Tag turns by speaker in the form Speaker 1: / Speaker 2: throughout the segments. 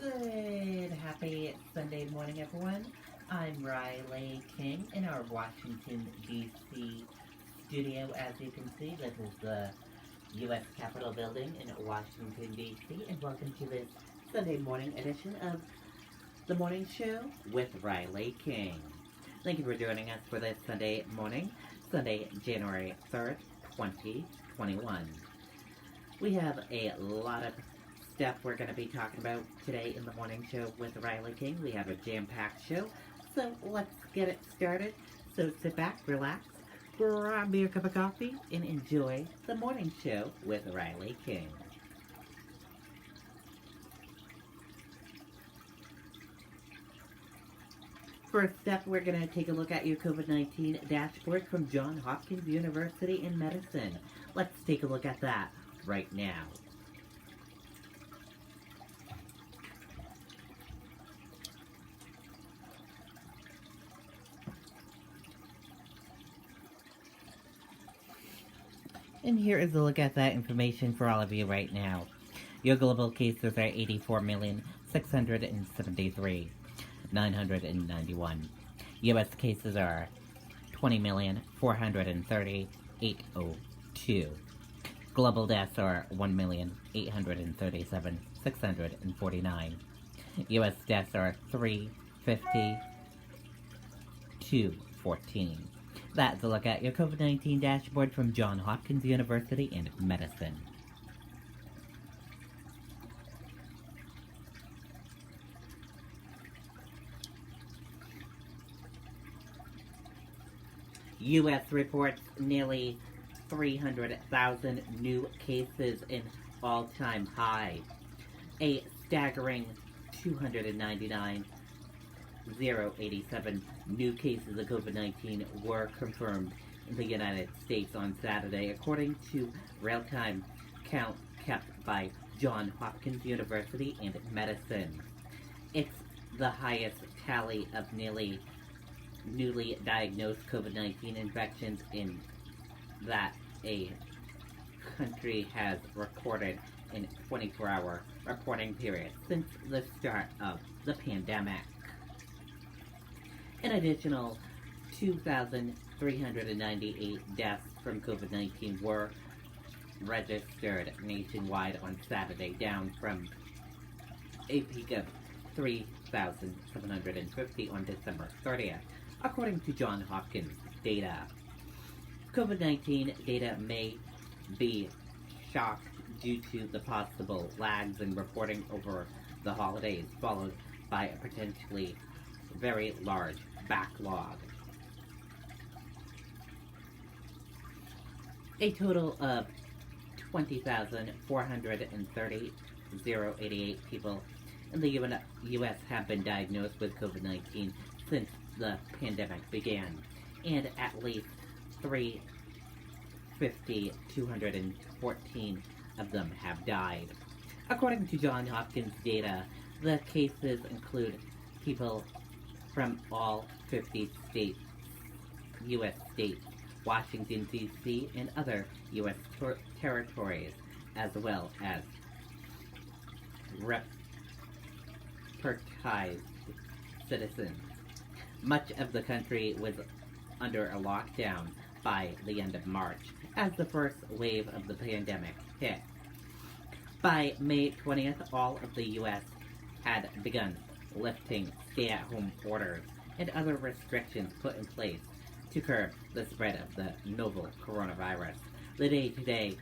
Speaker 1: Good, happy Sunday morning, everyone. I'm Riley King in our Washington, D.C. studio. As you can see, this is the U.S. Capitol building in Washington, D.C., and welcome to this Sunday morning edition of The Morning Show with Riley King. Thank you for joining us for this Sunday morning, Sunday, January 3rd, 2021. We have a lot of stuff we're going to be talking about today in the morning show with Riley King. We have a jam-packed show, so let's get it started. So sit back, relax, grab your cup of coffee, and enjoy the morning show with Riley King. First up, we're going to take a look at your COVID-19 dashboard from Johns Hopkins University in Medicine. Let's take a look at that right now. And here is a look at that information for all of you right now. Your global cases are 84,673,991. U.S. cases are 20,430,802. Global deaths are 1,837,649. U.S. deaths are 350,214. That's a look at your COVID-19 dashboard from Johns Hopkins University in Medicine. U.S. reports nearly 300,000 new cases in all-time high. A staggering 299,087 new cases of COVID-19 were confirmed in the United States on Saturday, according to real-time count kept by Johns Hopkins University in Medicine. It's the highest tally of newly diagnosed COVID-19 infections in that a country has recorded in 24-hour reporting period since the start of the pandemic. An additional 2,398 deaths from COVID-19 were registered nationwide on Saturday, down from a peak of 3,750 on December 30th, according to Johns Hopkins data. COVID-19 data may be shocked due to the possible lags in reporting over the holidays, followed by a potentially very large backlog. A total of 20,430,088 people in the U.S. have been diagnosed with COVID-19 since the pandemic began, and at least 350,214 of them have died. According to Johns Hopkins data, the cases include people from all 50 states, U.S. states, Washington, D.C., and other U.S. territories, as well as repatriated citizens. Much of the country was under a lockdown by the end of March, as the first wave of the pandemic hit. By May 20th, all of the U.S. had begun lifting stay-at-home orders and other restrictions put in place to curb the spread of the novel coronavirus. The day-to-day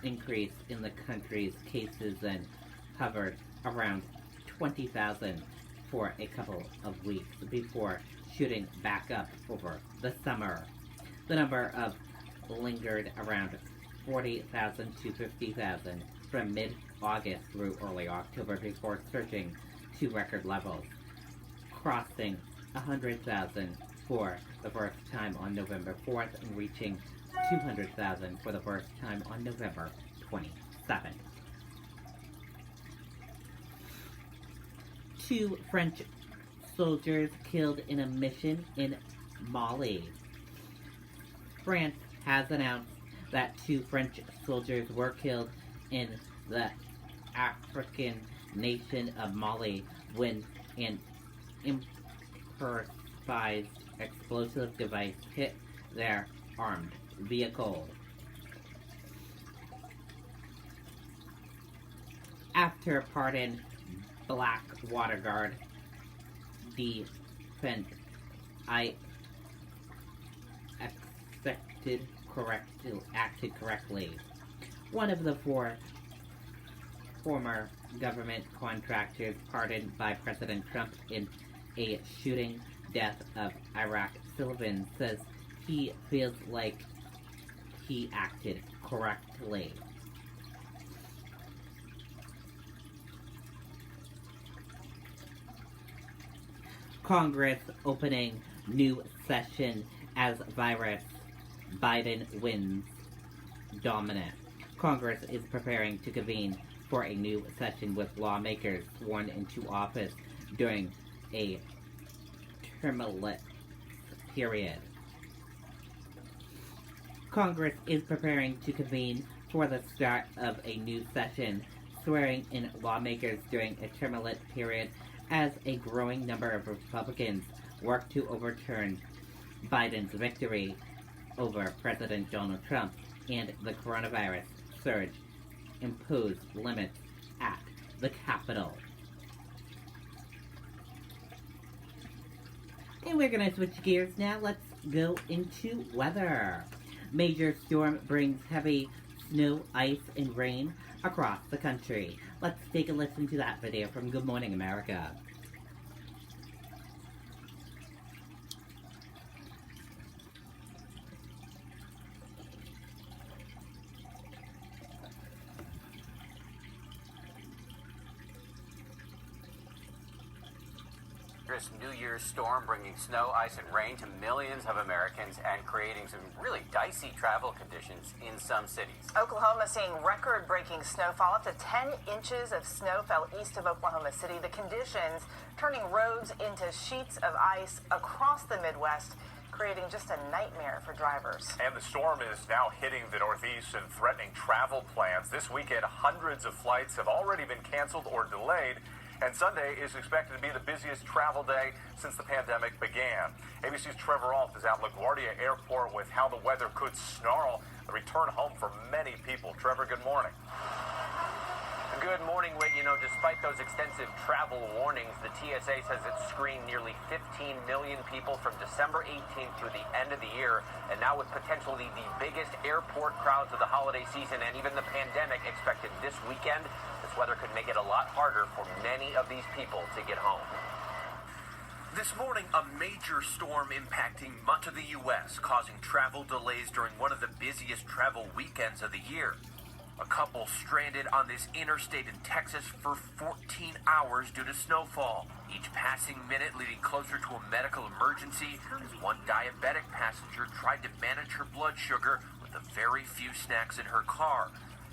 Speaker 1: increase in the country's cases then hovered around 20,000 for a couple of weeks before shooting back up over the summer. The number of lingered around 40,000 to 50,000 from mid-August through early October before surging to record levels, crossing 100,000 for the first time on November 4th and reaching 200,000 for the first time on November 27th. 2 French soldiers killed in a mission in Mali. France has announced that 2 French soldiers were killed in the African nation of Mali when an improvised explosive device hit their armed vehicle. After pardon Black Water Guard defense, I acted correctly. One of the four former government contractors pardoned by President Trump in a shooting death of Iraq Sullivan says he feels like he acted correctly. Congress opening new session as virus. Biden wins dominant. Congress is preparing to convene for a new session with lawmakers sworn into office during a turbulent period. Congress is preparing to convene for the start of a new session, swearing in lawmakers during a turbulent period as a growing number of Republicans work to overturn Biden's victory over President Donald Trump and the coronavirus surge imposed limits at the Capitol. And we're going to switch gears now. Let's go into weather. Major storm brings heavy snow, ice, and rain across the country. Let's take a listen to that video from Good Morning America.
Speaker 2: New Year's storm bringing snow, ice, and rain to millions of Americans and creating some really dicey travel conditions in some cities.
Speaker 3: Oklahoma seeing record-breaking snowfall. Up to 10 inches of snow fell east of Oklahoma City. The conditions turning roads into sheets of ice across the Midwest, creating just a nightmare for drivers.
Speaker 4: And the storm is now hitting the Northeast and threatening travel plans. This weekend, hundreds of flights have already been canceled or delayed. And Sunday is expected to be the busiest travel day since the pandemic began. ABC's Trevor Ault is at LaGuardia Airport with how the weather could snarl the return home for many people. Trevor, good morning.
Speaker 2: Good morning, Whit. Despite those extensive travel warnings, the TSA says it screened nearly 15 million people from December 18th to the end of the year. And now with potentially the biggest airport crowds of the holiday season and even the pandemic expected this weekend, this weather could make it a lot harder for many of these people to get home.
Speaker 5: This morning, a major storm impacting much of the U.S., causing travel delays during one of the busiest travel weekends of the year. A couple stranded on this interstate in Texas for 14 hours due to snowfall, each passing minute leading closer to a medical emergency as one diabetic passenger tried to manage her blood sugar with the very few snacks in her car.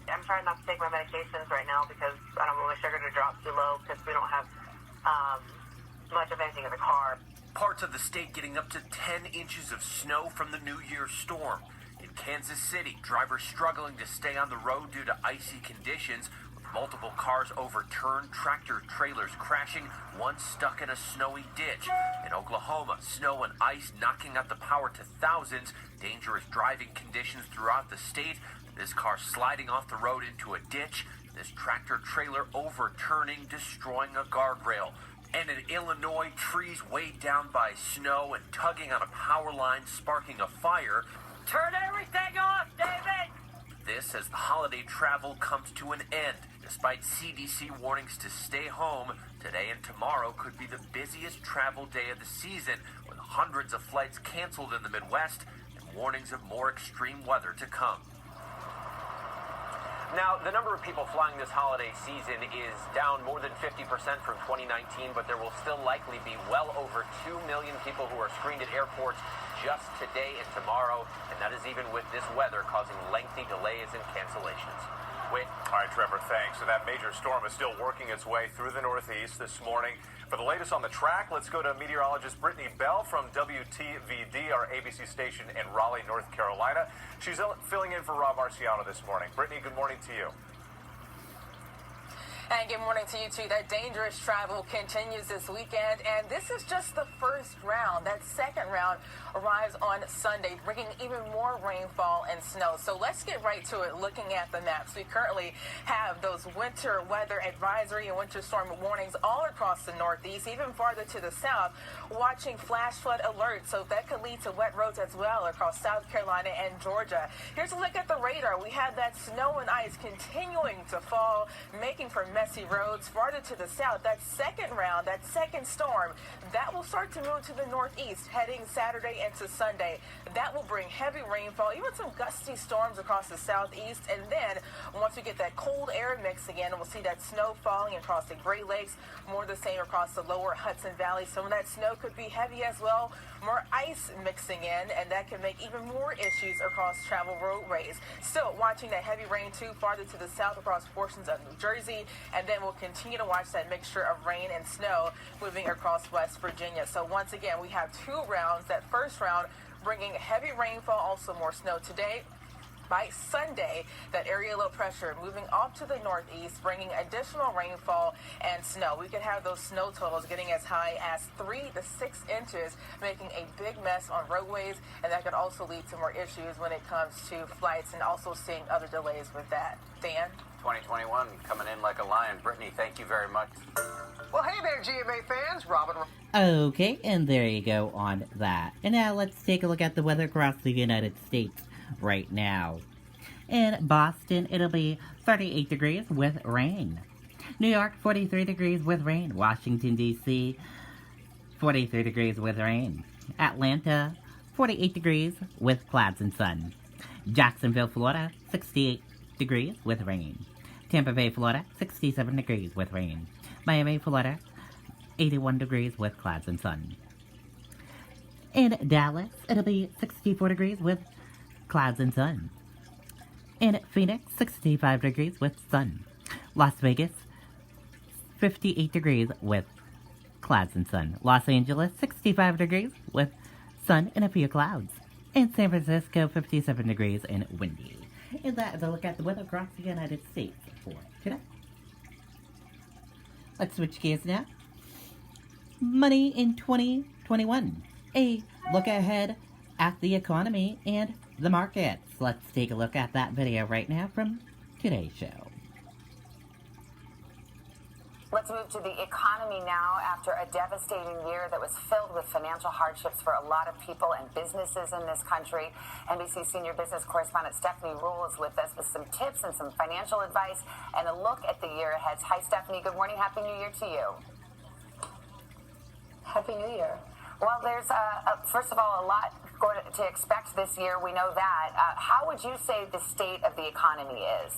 Speaker 6: I'm trying not to take my medications right now because I don't want my sugar to drop too low because we don't have much of anything in the car.
Speaker 5: Parts of the state getting up to 10 inches of snow from the New Year's storm. In Kansas City, drivers struggling to stay on the road due to icy conditions, with multiple cars overturned, tractor trailers crashing, one stuck in a snowy ditch. In Oklahoma, snow and ice knocking out the power to thousands, dangerous driving conditions throughout the state, this car sliding off the road into a ditch, this tractor trailer overturning, destroying a guardrail. And in Illinois, trees weighed down by snow and tugging on a power line, sparking a fire.
Speaker 6: Turn everything off, David!
Speaker 5: This as the holiday travel comes to an end. Despite CDC warnings to stay home, today and tomorrow could be the busiest travel day of the season, with hundreds of flights canceled in the Midwest and warnings of more extreme weather to come.
Speaker 2: Now, the number of people flying this holiday season is down more than 50% from 2019, but there will still likely be well over 2 million people who are screened at airports just today and tomorrow, and that is even with this weather causing lengthy delays and cancellations. Whit.
Speaker 4: All right, Trevor, thanks. So that major storm is still working its way through the Northeast this morning. For the latest on the track, let's go to meteorologist Brittany Bell from WTVD, our ABC station in Raleigh, North Carolina. She's filling in for Rob Marciano this morning. Brittany, good morning to you.
Speaker 3: And good morning to you too. That dangerous travel continues this weekend, and this is just the first round. That second round arrives on Sunday, bringing even more rainfall and snow. So let's get right to it, looking at the maps. We currently have those winter weather advisory and winter storm warnings all across the Northeast, even farther to the south, watching flash flood alerts. So that could lead to wet roads as well across South Carolina and Georgia. Here's a look at the radar. We have that snow and ice continuing to fall, making for messy roads farther to the south. That second round, that second storm, that will start to move to the northeast heading Saturday into Sunday. That will bring heavy rainfall, even some gusty storms across the southeast. And then once we get that cold air mix again, we'll see that snow falling across the Great Lakes, more the same across the lower Hudson Valley. Some of that snow could be heavy as well. More ice mixing in, and that can make even more issues across travel roadways. Still watching that heavy rain too farther to the south across portions of New Jersey, and then we'll continue to watch that mixture of rain and snow moving across West Virginia. So once again, we have two rounds. That first round bringing heavy rainfall, also more snow today. By Sunday, that area low pressure moving off to the northeast, bringing additional rainfall and snow. We could have those snow totals getting as high as 3 to 6 inches, making a big mess on roadways, and that could also lead to more issues when it comes to flights and also seeing other delays with that. Dan?
Speaker 2: 2021 coming in like a lion. Brittany, thank you very much.
Speaker 7: Well, hey there, GMA fans. Robin.
Speaker 1: Okay, and there you go on that. And now let's take a look at the weather across the United States right now. In Boston, it'll be 38 degrees with rain. New York, 43 degrees with rain. Washington, D.C., 43 degrees with rain. Atlanta, 48 degrees with clouds and sun. Jacksonville, Florida, 68 degrees with rain. Tampa Bay, Florida, 67 degrees with rain. Miami, Florida, 81 degrees with clouds and sun. In Dallas, it'll be 64 degrees with clouds and sun. In Phoenix, 65 degrees with sun. Las Vegas, 58 degrees with clouds and sun. Los Angeles, 65 degrees with sun and a few clouds. In San Francisco, 57 degrees and windy. And that is a look at the weather across the United States for today. Let's switch gears now. Money in 2021. A look ahead at the economy and the markets. Let's take a look at that video right now from today's show.
Speaker 8: Let's move to the economy now. After a devastating year that was filled with financial hardships for a lot of people and businesses in this country, NBC senior business correspondent Stephanie Ruhle is with us with some tips and some financial advice and a look at the year ahead. Hi, Stephanie. Good morning. Happy New Year to you.
Speaker 6: Happy New Year.
Speaker 8: Well, there's, first of all, a lot going to expect this year. We know that. How would you say the state of the economy is?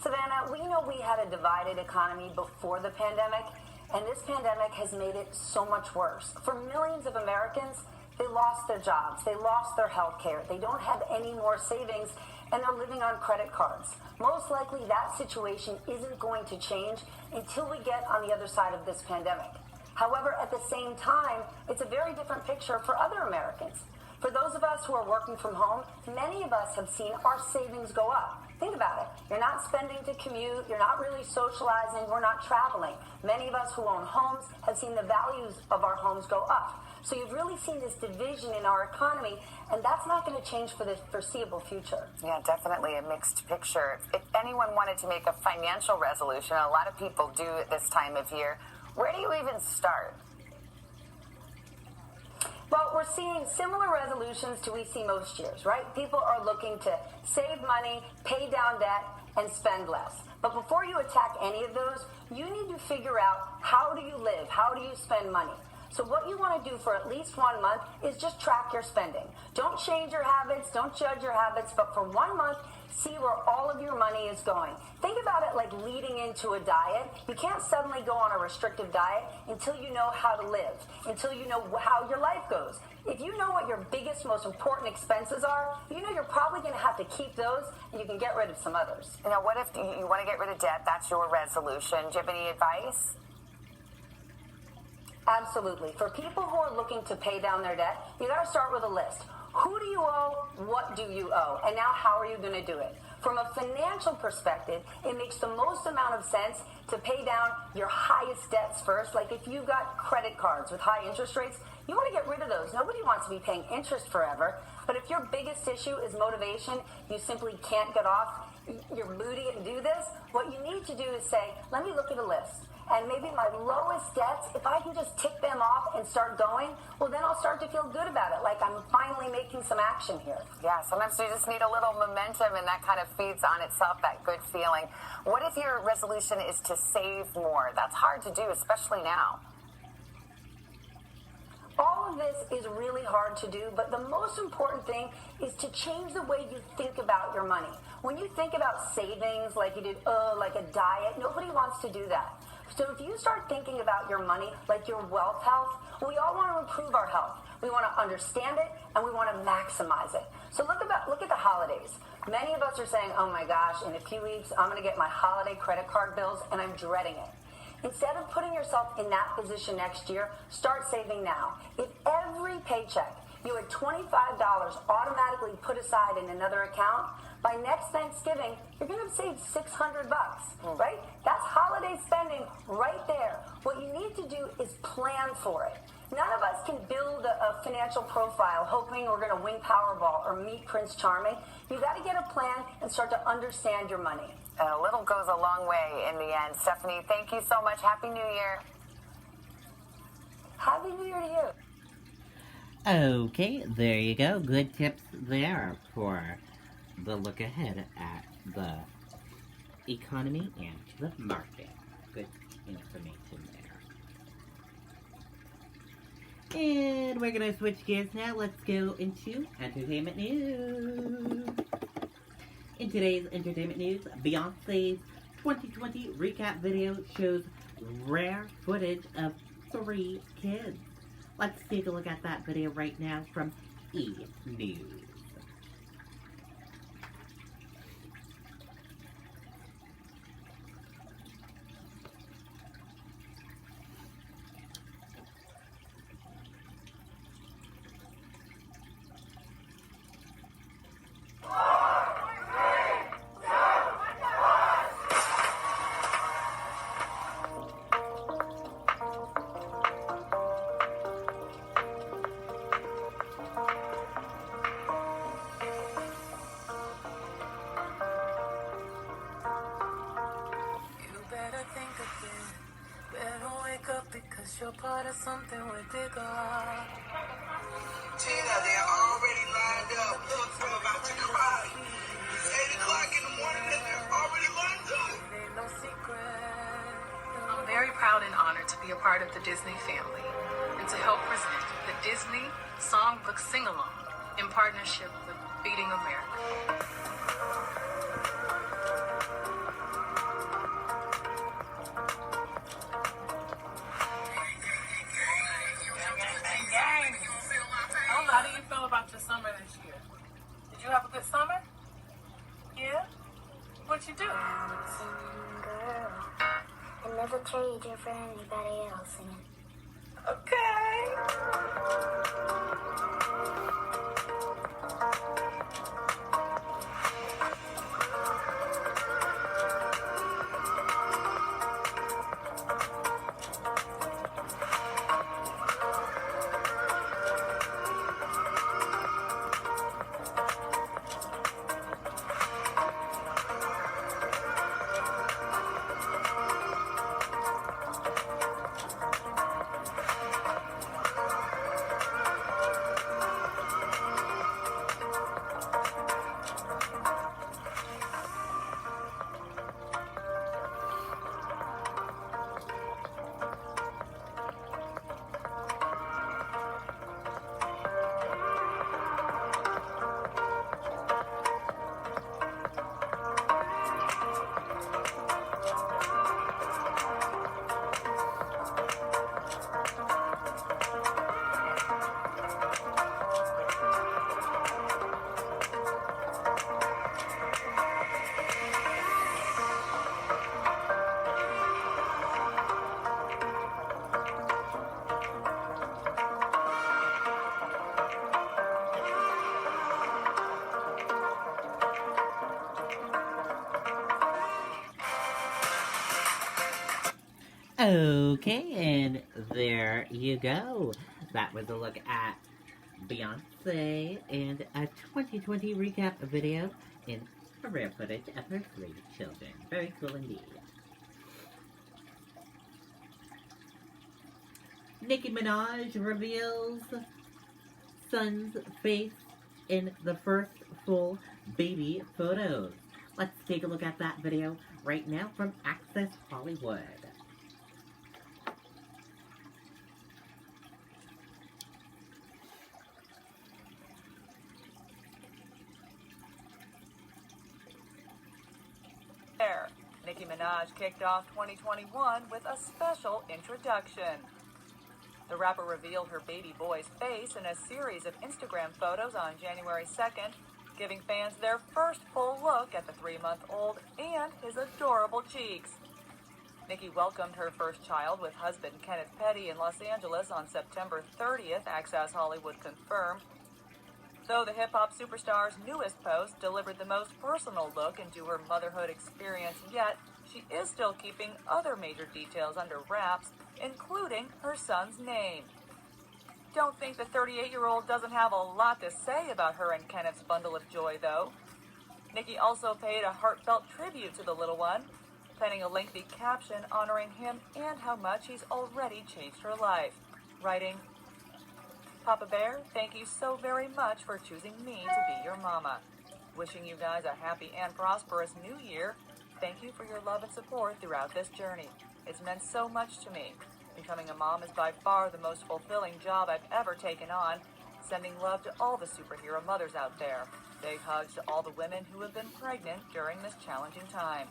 Speaker 6: Savannah, we know we had a divided economy before the pandemic, and this pandemic has made it so much worse. For millions of Americans, they lost their jobs, they lost their health care, they don't have any more savings, and they're living on credit cards. Most likely that situation isn't going to change until we get on the other side of this pandemic. However, at the same time, it's a very different picture for other Americans. For those of us who are working from home, many of us have seen our savings go up. Think about it. You're not spending to commute. You're not really socializing. We're not traveling. Many of us who own homes have seen the values of our homes go up. So you've really seen this division in our economy, and that's not going to change for the foreseeable future.
Speaker 8: Yeah, definitely a mixed picture. If anyone wanted to make a financial resolution, a lot of people do at this time of year, where do you even start?
Speaker 6: Well, we're seeing similar resolutions to we see most years, right? People are looking to save money, pay down debt, and spend less. But before you attack any of those, you need to figure out, how do you live? How do you spend money? So what you want to do for at least 1 month is just track your spending. Don't change your habits, don't judge your habits, but for 1 month, see where all of your money is going. Think about it like leading into a diet. You can't suddenly go on a restrictive diet until you know how to live, until you know how your life goes. If you know what your biggest, most important expenses are, you know you're probably going to have to keep those, and you can get rid of some others.
Speaker 8: You know, what if you want to get rid of debt? That's your resolution. Do you have any advice?
Speaker 6: Absolutely. For people who are looking to pay down their debt, you got to start with a list. Who do you owe? What do you owe? And now how are you going to do it? From a financial perspective, it makes the most amount of sense to pay down your highest debts first. Like if you've got credit cards with high interest rates, you want to get rid of those. Nobody wants to be paying interest forever. But if your biggest issue is motivation, you simply can't get off, you're moody and do this, what you need to do is say, let me look at a list. And maybe my lowest debts, if I can just tick them off and start going, well, then I'll start to feel good about it. Like I'm finally making some action here.
Speaker 8: Yeah, sometimes you just need a little momentum, and that kind of feeds on itself, that good feeling. What if your resolution is to save more? That's hard to do, especially now.
Speaker 6: All of this is really hard to do, but the most important thing is to change the way you think about your money. When you think about savings like you did, like a diet, nobody wants to do that. So if you start thinking about your money like your wealth health, we all want to improve our health. We want to understand it and we want to maximize it. So look at the holidays. Many of us are saying, oh my gosh, in a few weeks, I'm going to get my holiday credit card bills and I'm dreading it. Instead of putting yourself in that position next year, start saving now. If every paycheck you had $25 automatically put aside in another account, by next Thanksgiving, you're going to save $600, right? That's holiday spending right there. What you need to do is plan for it. None of us can build a financial profile hoping we're going to win Powerball or meet Prince Charming. You've got to get a plan and start to understand your money.
Speaker 8: A little goes a long way in the end. Stephanie, thank you so much. Happy New Year.
Speaker 6: Happy New Year to you.
Speaker 1: Okay, there you go. Good tips there for the look ahead at the economy and the market. Good information there. And we're going to switch gears now. Let's go into entertainment news. In today's entertainment news, Beyonce's 2020 recap video shows rare footage of 3 kids. Let's take a look at that video right now from E! News.
Speaker 9: You're part of something way bigger.
Speaker 10: Tina, they're already lined up. Look, I'm about to cry. It's 8 o'clock in the morning and they're already lined up.
Speaker 9: Ain't no secret. I'm very proud and honored to be a part of the Disney family and to help present the Disney Songbook Sing-Along in partnership with Feeding America. How do you feel about your summer this year? Did you have a good summer? Yeah? What'd you do?
Speaker 11: Girl, I never trade you for anybody else.
Speaker 9: Okay.
Speaker 1: Okay, and there you go. That was a look at Beyonce and a 2020 recap video in rare footage of her 3 children. Very cool indeed. Nicki Minaj reveals son's face in the first full baby photos. Let's take a look at that video right now from Access Hollywood.
Speaker 12: Nicki Minaj kicked off 2021 with a special introduction. The rapper revealed her baby boy's face in a series of Instagram photos on January 2nd, giving fans their first full look at the 3-month-old and his adorable cheeks. Nicki welcomed her first child with husband Kenneth Petty in Los Angeles on September 30th, Access Hollywood confirmed. Though the hip-hop superstar's newest post delivered the most personal look into her motherhood experience yet, she is still keeping other major details under wraps, including her son's name. Don't think the 38-year-old doesn't have a lot to say about her and Kenneth's bundle of joy, though. Nicki also paid a heartfelt tribute to the little one, penning a lengthy caption honoring him and how much he's already changed her life, writing, "Papa Bear, thank you so very much for choosing me to be your mama. Wishing you guys a happy and prosperous new year. Thank you for your love and support throughout this journey. It's meant so much to me. Becoming a mom is by far the most fulfilling job I've ever taken on. Sending love to all the superhero mothers out there. Big hugs to all the women who have been pregnant during this challenging time."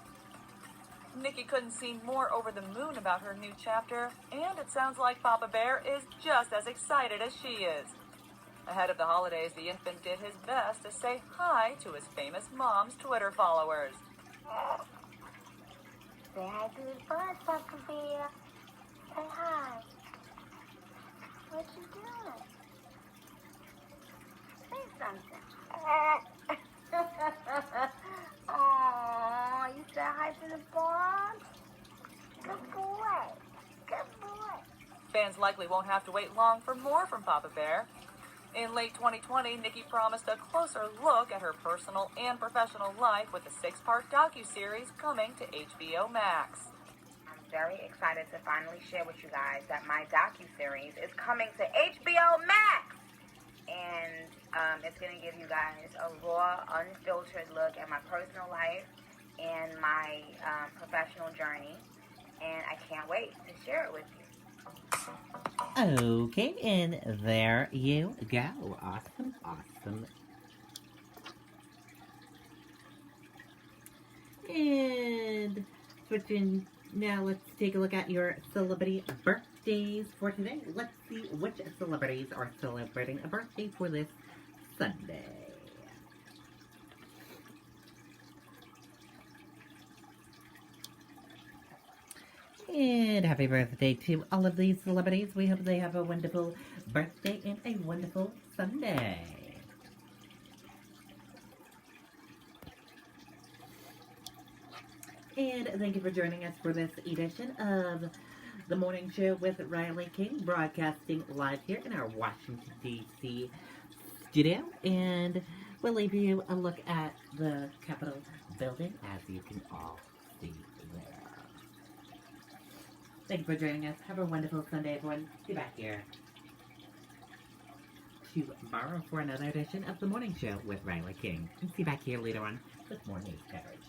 Speaker 12: Nicki couldn't seem more over the moon about her new chapter, and it sounds like Papa Bear is just as excited as she is. Ahead of the holidays, the infant did his best to say hi to his famous mom's Twitter followers.
Speaker 11: Say hi to the bud, Papa Bear. Say hi. What you doing? Say something. Oh, you said hi to the bud? Good boy. Good boy.
Speaker 12: Fans likely won't have to wait long for more from Papa Bear. In late 2020, Nicki promised a closer look at her personal and professional life with a 6-part docuseries coming to HBO Max.
Speaker 8: I'm very excited to finally share with you guys that my docuseries is coming to HBO Max. And it's going to give you guys a raw, unfiltered look at my personal life and my professional journey. And I can't wait to share it with you.
Speaker 1: Okay, and there you go. Awesome, awesome. And switching now, let's take a look at your celebrity birthdays for today. Let's see which celebrities are celebrating a birthday for this Sunday. And happy birthday to all of these celebrities. We hope they have a wonderful birthday and a wonderful Sunday. And thank you for joining us for this edition of The Morning Show with Riley King, broadcasting live here in our Washington, D.C. studio. And we'll leave you a look at the Capitol building, as you can all see there. Thank you for joining us. Have a wonderful Sunday, everyone. See you back here tomorrow for another edition of The Morning Show with Riley King. And see you back here later on with more news coverage.